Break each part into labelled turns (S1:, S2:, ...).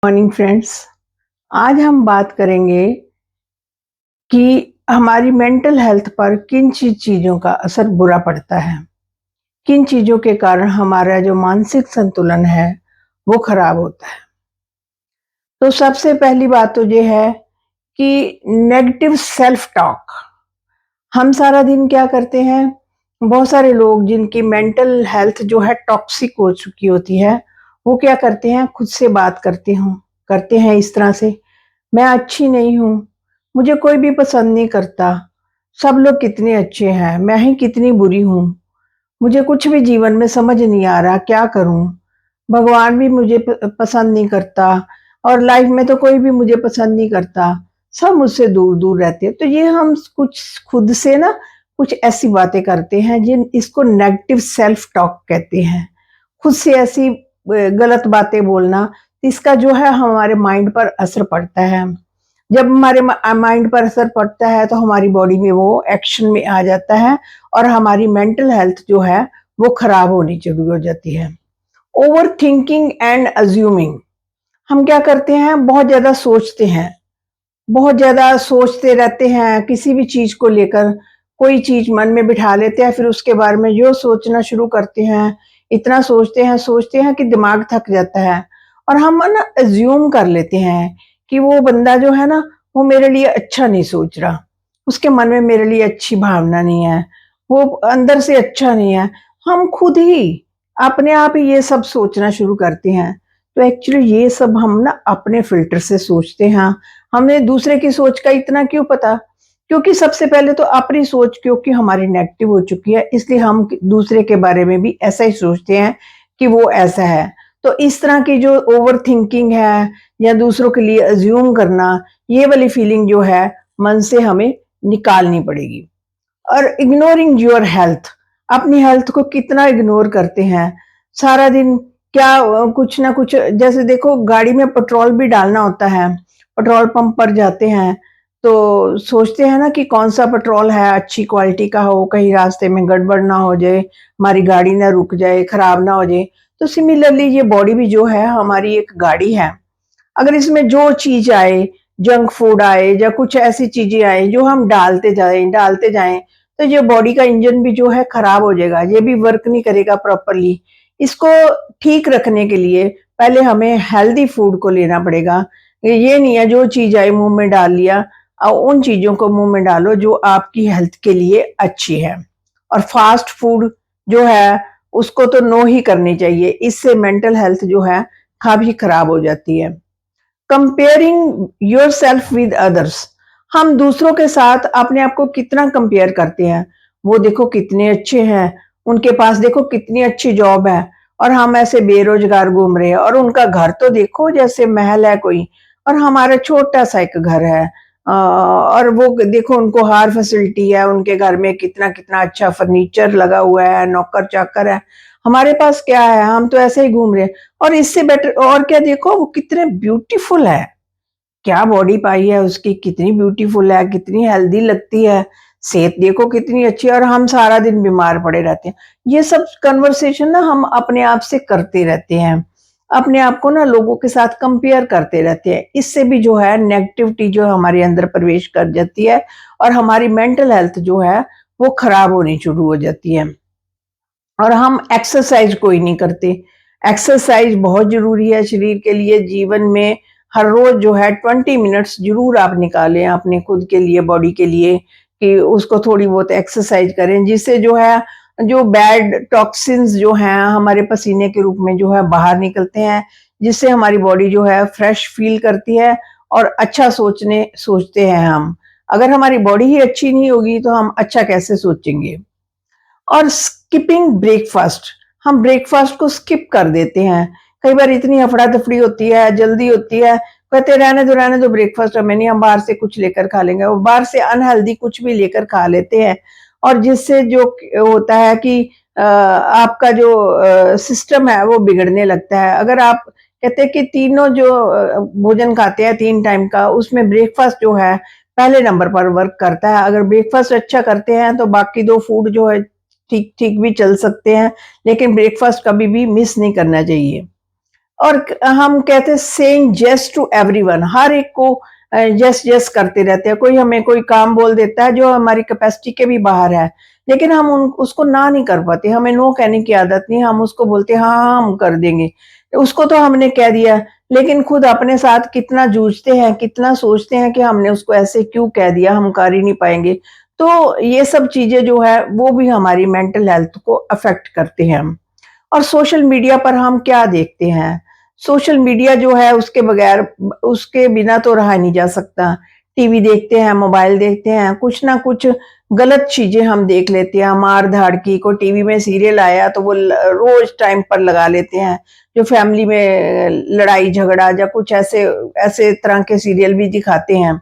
S1: Morning friends. आज हम बात करेंगे कि हमारी मेंटल हेल्थ पर किन चीज़ों का असर बुरा पड़ता है। किन चीज़ों के कारण हमारा जो मानसिक संतुलन है वो खराब होता है। तो सबसे पहली बात तो ये है कि नेगेटिव सेल्फ टॉक। हम सारा दिन क्या करते हैं, बहुत सारे लोग जिनकी मेंटल हेल्थ जो है टॉक्सिक हो चुकी होती है, वो क्या करते हैं, खुद से बात करते हैं इस तरह से, मैं अच्छी नहीं हूँ, मुझे कोई भी पसंद नहीं करता, सब लोग कितने अच्छे हैं, मैं ही कितनी बुरी हूँ, मुझे कुछ भी जीवन में समझ नहीं आ रहा, क्या करूँ? भगवान भी मुझे पसंद नहीं करता और लाइफ में तो कोई भी मुझे पसंद नहीं करता, सब मुझसे दूर-दूर रहते हैं। तो ये हम कुछ खुद से ना कुछ ऐसी बातें करते हैं जिन इसको नेगेटिव सेल्फ टॉक कहते हैं। खुद से ऐसी गलत बातें बोलना, इसका जो है हमारे माइंड पर असर पड़ता है। जब हमारे माइंड पर असर पड़ता है तो हमारी बॉडी में वो एक्शन में आ जाता है और हमारी मेंटल हेल्थ जो है वो खराब होनी शुरू हो जाती है। ओवर थिंकिंग एंड अज्यूमिंग, हम क्या करते हैं, बहुत ज़्यादा सोचते हैं, बहुत ज़्यादा सोचते रहते हैं किसी भी चीज़ को लेकर, कोई चीज़ मन में बिठा लेते हैं, फिर उसके बारे में जो सोचना शुरू करते हैं, इतना सोचते हैं कि दिमाग थक जाता है और हम ना अज़्यूम कर लेते हैं कि वो बंदा जो है ना, वो मेरे लिए अच्छा नहीं सोच रहा, उसके मन में मेरे लिए अच्छी भावना नहीं है, वो अंदर से अच्छा नहीं है। हम खुद ही अपने आप ही ये सब सोचना शुरू करते हैं। तो एक्चुअली ये सब हम ना अपने फ़िल्टर से सोचते हैं। हमें दूसरे की सोच का इतना क्यों पता? क्योंकि सबसे पहले तो अपनी सोच क्योंकि हमारी नेगेटिव हो चुकी है, इसलिए हम दूसरे के बारे में भी ऐसा ही सोचते हैं कि वो ऐसा है। तो इस तरह की जो ओवरथिंकिंग है या दूसरों के लिए अज़्यूम करना, ये वाली फीलिंग जो है मन से हमें निकालनी पड़ेगी। और इग्नोरिंग योर हेल्थ, अपनी हेल्थ को कितना इग्नोर करते हैं। सारा दिन क्या कुछ ना कुछ, जैसे देखो गाड़ी में पेट्रोल भी डालना होता है, पेट्रोल पंप पर जाते हैं, तो सोचते हैं ना कि कौन-सा पेट्रोल है, अच्छी क्वालिटी का हो, कहीं रास्ते में गड़बड़ ना हो जाए, हमारी गाड़ी ना रुक जाए, खराब ना हो जाए। तो सिमिलरली ये बॉडी भी जो है हमारी एक गाड़ी है। अगर इसमें जो चीज़ आए, जंक फूड आए या कुछ ऐसी चीज़ें आए जो हम डालते जाएँ, तो ये बॉडी का इंजन भी जो है खराब हो जाएगा, ये भी वर्क नहीं करेगा प्रॉपर्ली। इसको ठीक रखने के लिए पहले हमें हेल्दी फूड को लेना पड़ेगा। ये नहीं है जो चीज़ आई मुँह में डाल लिया, उन चीज़ों को मुँह में डालो जो आपकी हेल्थ के लिए अच्छी है। और फास्ट फूड जो है उसको तो नो ही करनी चाहिए, इससे मेंटल हेल्थ जो है काफ़ी खराब हो जाती है। कंपेयरिंग योरसेल्फ विद अदर्स, हम दूसरों के साथ अपने आप को कितना कंपेयर करते हैं, वो देखो कितने अच्छे हैं, उनके पास देखो कितनी अच्छी जॉब है और हम ऐसे बेरोजगार घूम रहे हैं और उनका घर तो देखो जैसे महल है कोई और हमारा छोटा सा एक घर है। और वो देखो उनको हर फैसिलिटी है, उनके घर में कितना कितना अच्छा फर्नीचर लगा हुआ है, नौकर चाकर है, हमारे पास क्या है, हम तो ऐसे ही घूम रहे हैं। और इससे बेटर और क्या, देखो वो कितने ब्यूटीफुल है, क्या बॉडी पाई है उसकी, कितनी ब्यूटीफुल है, कितनी हेल्दी लगती है, सेहत देखो कितनी अच्छी है और हम सारा दिन बीमार पड़े रहते हैं। ये सब कन्वर्सेशन ना हम अपने आप से करते रहते हैं, अपने आप को ना लोगों के साथ कंपेयर करते रहते हैं। इससे भी जो है नेगेटिविटी जो हमारे अंदर प्रवेश कर जाती है और हमारी मेंटल हेल्थ जो है वो खराब होनी शुरू हो जाती है। और हम एक्सरसाइज कोई नहीं करते। एक्सरसाइज बहुत ज़रूरी है शरीर के लिए, जीवन में हर रोज़ जो है 20 मिनट्स ज़रूर आप निकालें अपने खुद के लिए, बॉडी के लिए, कि उसको थोड़ी बहुत एक्सरसाइज करें, जिससे जो है, जो बैड टॉक्सिन्स जो हैं हमारे पसीने के रूप में जो है बाहर निकलते हैं, जिससे हमारी बॉडी जो है फ्रेश फील करती है और अच्छा सोचते हैं हम। अगर हमारी बॉडी ही अच्छी नहीं होगी तो हम अच्छा कैसे सोचेंगे? और स्किपिंग ब्रेकफास्ट, हम ब्रेकफास्ट को स्किप कर देते हैं। कई बार इतनी अफड़ा-तफड़ी होती है, जल्दी होती है, कहते हैं रहने दो ब्रेकफास्ट हमें नहीं, हम बाहर से कुछ लेकर खा लेंगे। वो बाहर से अनहेल्दी कुछ भी लेकर खा लेते हैं और जिससे जो होता है कि आपका जो सिस्टम है वो बिगड़ने लगता है। अगर आप कहते हैं कि तीनों जो भोजन खाते हैं 3 टाइम का, उसमें ब्रेकफास्ट जो है पहले नंबर पर वर्क करता है। अगर ब्रेकफास्ट अच्छा करते हैं तो बाकी 2 फूड जो है ठीक-ठीक भी चल सकते हैं, लेकिन ब्रेकफ़ास्ट कभी भी मिस नहीं करना चाहिए। और हम कहते हैं सेइंग यस टू एवरीवन, हर एक को यस यस करते रहते हैं। कोई हमें कोई काम बोल देता है जो हमारी कैपेसिटी के भी बाहर है, लेकिन हम उसको ना नहीं कर पाते। हमें नो कहने की आदत नहीं, हम उसको बोलते हैं हाँ हाँ हम कर देंगे। उसको तो हमने कह दिया, लेकिन खुद अपने साथ कितना जूझते हैं, कितना सोचते हैं कि हमने उसको ऐसे क्यों कह दिया, हम कर ही नहीं पाएंगे। तो ये सब चीजें जो है वो भी हमारी मेंटल हेल्थ को अफेक्ट करते हैं। और सोशल मीडिया पर हम क्या देखते हैं? सोशल मीडिया जो है उसके बगैर, उसके बिना तो रहा नहीं जा सकता। टीवी देखते हैं, मोबाइल देखते हैं, कुछ ना कुछ गलत चीज़ें हम देख लेते हैं, मार-धाड़ की, कोई टीवी में सीरियल आया तो वो ल रोज़ टाइम पर लगा लेते हैं। जो फैमिली में लड़ाई-झगड़ा या कुछ ऐसे ऐसे तरह के सीरियल भी दिखाते हैं।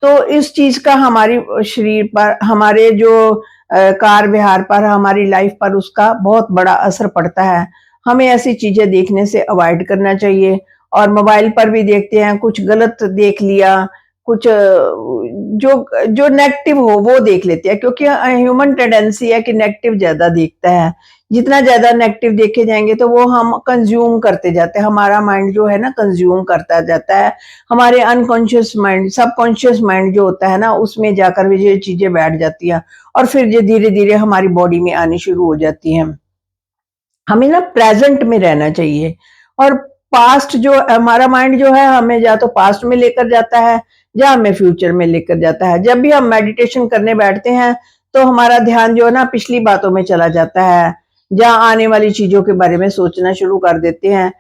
S1: तो इस चीज़ का हमारी शरीर पर, हमारे जो कार-व्यवहार पर, हमारी लाइफ़ पर उसका बहुत बड़ा असर पड़ता है। हमें ऐसी चीज़ें देखने से अवॉइड करना चाहिए। और मोबाइल पर भी देखते हैं, कुछ गलत देख लिया, कुछ जो जो नेगेटिव हो वो देख लेते हैं, क्योंकि ह्यूमन टेंडेंसी है कि नेगेटिव ज़्यादा देखता है। जितना ज़्यादा नेगेटिव देखे जाएँगे तो वो हम कंज़्यूम करते जाते हैं, हमारा माइंड जो है ना कंज़्यूम करता जाता है। हमारे अनकॉन्शियस माइंड, सबकॉन्शियस माइंड जो होता है ना, उसमें जाकर ये चीज़ें बैठ जाती हैं और फिर ये धीरे-धीरे हमारी बॉडी में आनी शुरू हो जाती हैं। हमें ना प्रेज़ेंट में रहना चाहिए। और पास्ट जो हमारा माइंड जो है हमें या तो पास्ट में लेकर जाता है या हमें फ्यूचर में लेकर जाता है। जब भी हम मेडिटेशन करने बैठते हैं तो हमारा ध्यान जो है ना पिछली बातों में चला जाता है, या आने वाली चीज़ों के बारे में सोचना शुरू कर देते हैं।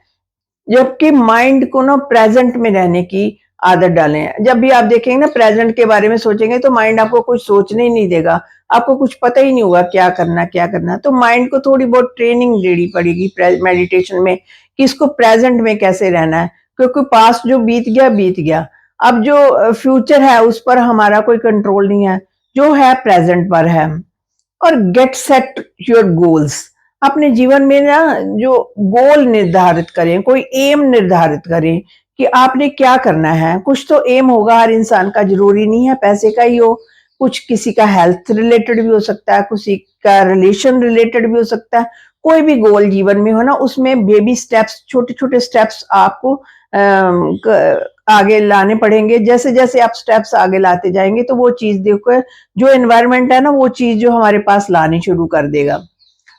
S1: जबकि माइंड को ना प्रेजेंट में रहने की आदत डालें। जब भी आप देखेंगे ना प्रेजेंट के बारे में सोचेंगे तो माइंड आपको कुछ सोचने ही नहीं देगा। आपको कुछ पता ही नहीं होगा क्या करना, क्या करना। तो माइंड को थोड़ी बहुत ट्रेनिंग देनी पड़ेगी मेडिटेशन में कि इसको प्रेजेंट में कैसे रहना है। क्योंकि पास्ट जो बीत गया, बीत गया। अब जो फ्यूचर है उस पर हमारा कोई कंट्रोल नहीं है। जो है प्रेजेंट पर है। और गेट सेट योर गोल्स। अपने जीवन में ना जो गोल निर्धारित करें, कोई एम निर्धारित करें कि आपने क्या करना है। कुछ तो एम होगा हर इंसान का, जरूरी नहीं है पैसे का ही हो। कुछ किसी का हेल्थ रिलेटेड भी हो सकता है, किसी का रिलेशन रिलेटेड भी हो सकता है। कोई भी गोल जीवन में हो ना, उसमें बेबी स्टेप्स, छोटे छोटे स्टेप्स आपको आगे लाने पड़ेंगे। जैसे जैसे आप स्टेप्स आगे लाते जाएंगे तो वो चीज देखो, जो एनवायरनमेंट है ना वो चीज जो हमारे पास लानी शुरू कर देगा।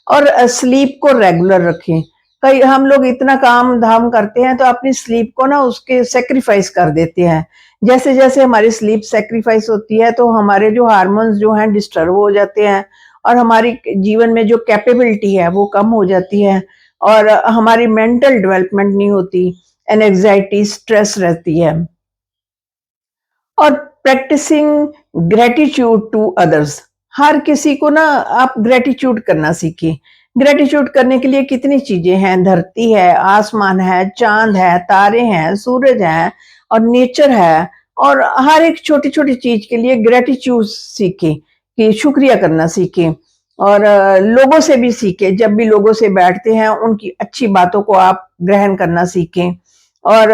S1: और स्लीप को रेगुलर रखें। कई हम लोग इतना काम धाम करते हैं तो अपनी स्लीप को ना उसके सेक्रीफाइस कर देते हैं। जैसे जैसे हमारी स्लीप सेक्रीफाइस होती है तो हमारे जो हार्मोन्स जो हैं डिस्टर्ब हो जाते हैं, और हमारी जीवन में जो कैपेबिलिटी है वो कम हो जाती है, और हमारी मेंटल डेवलपमेंट नहीं होती, एंजाइटी स्ट्रेस रहती है। और प्रैक्टिसिंग ग्रेटिट्यूड टू अदर्स। हर किसी को ना आप ग्रेटिट्यूड करना सीखिए। ग्रेटिट्यूड करने के लिए कितनी चीजें हैं, धरती है, आसमान है, चांद है, तारे हैं, सूरज है और नेचर है। और हर एक छोटी छोटी चीज के लिए ग्रेटिट्यूड सीखें, कि शुक्रिया करना सीखें। और लोगों से भी सीखें, जब भी लोगों से बैठते हैं उनकी अच्छी बातों को आप ग्रहण करना सीखें। और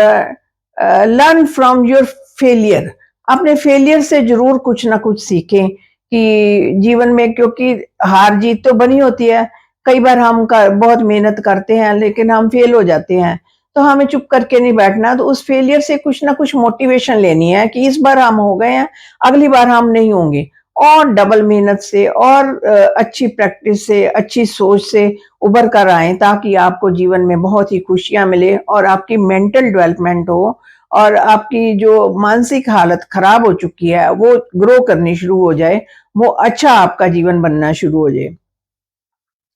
S1: लर्न फ्रॉम योर फेलियर। अपने फेलियर से जरूर कुछ ना कुछ सीखें कि जीवन में, क्योंकि हार जीत तो बनी होती है। कई बार हम बहुत मेहनत करते हैं लेकिन हम फेल हो जाते हैं, तो हमें चुप करके नहीं बैठना। तो उस फेलियर से कुछ ना कुछ मोटिवेशन लेनी है कि इस बार हम हो गए हैं, अगली बार हम नहीं होंगे। और डबल मेहनत से और अच्छी प्रैक्टिस से, अच्छी सोच से उभर कर आए, ताकि आपको जीवन में बहुत ही खुशियां मिले और आपकी मेंटल डेवलपमेंट हो, और आपकी जो मानसिक हालत खराब हो चुकी है वो ग्रो करनी शुरू हो जाए, वो अच्छा आपका जीवन बनना शुरू हो जाए।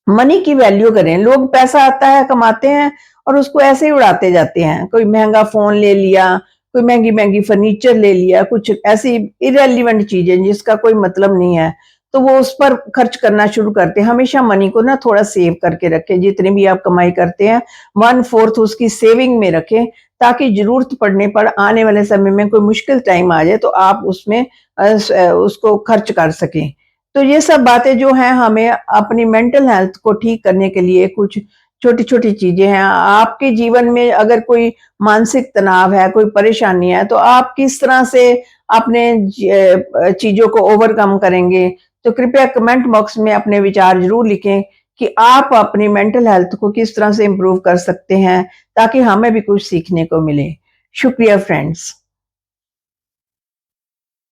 S1: मनी की वैल्यू करें। लोग पैसा आता है, कमाते हैं और उसको ऐसे ही उड़ाते जाते हैं। कोई महंगा फोन ले लिया, कोई महंगी महंगी फर्नीचर ले लिया, कुछ ऐसी इरेलीवेंट चीजें जिसका कोई मतलब नहीं है, तो वो उस पर खर्च करना शुरू करते हैं। हमेशा मनी को ना थोड़ा सेव करके रखें। जितनी भी आप कमाई करते हैं 1/4 उसकी सेविंग में रखें, ताकि जरूरत पड़ने पर आने वाले समय में कोई मुश्किल टाइम आ जाए तो आप उसमें उसको खर्च कर सकें। तो ये सब बातें जो हैं हमें अपनी मेंटल हेल्थ को ठीक करने के लिए कुछ छोटी-छोटी चीजें हैं। आपके जीवन में अगर कोई मानसिक तनाव है, कोई परेशानी है, तो आप किस तरह से अपने चीजों को ओवरकम करेंगे? तो कृपया कमेंट बॉक्स में अपने विचार ज़रूर लिखें कि आप अपनी मेंटल हेल्थ को किस तरह से इम्प्रूव कर सकते हैं ताकि हमें भी कुछ सीखने को मिले। शुक्रिया फ्रेंड्स।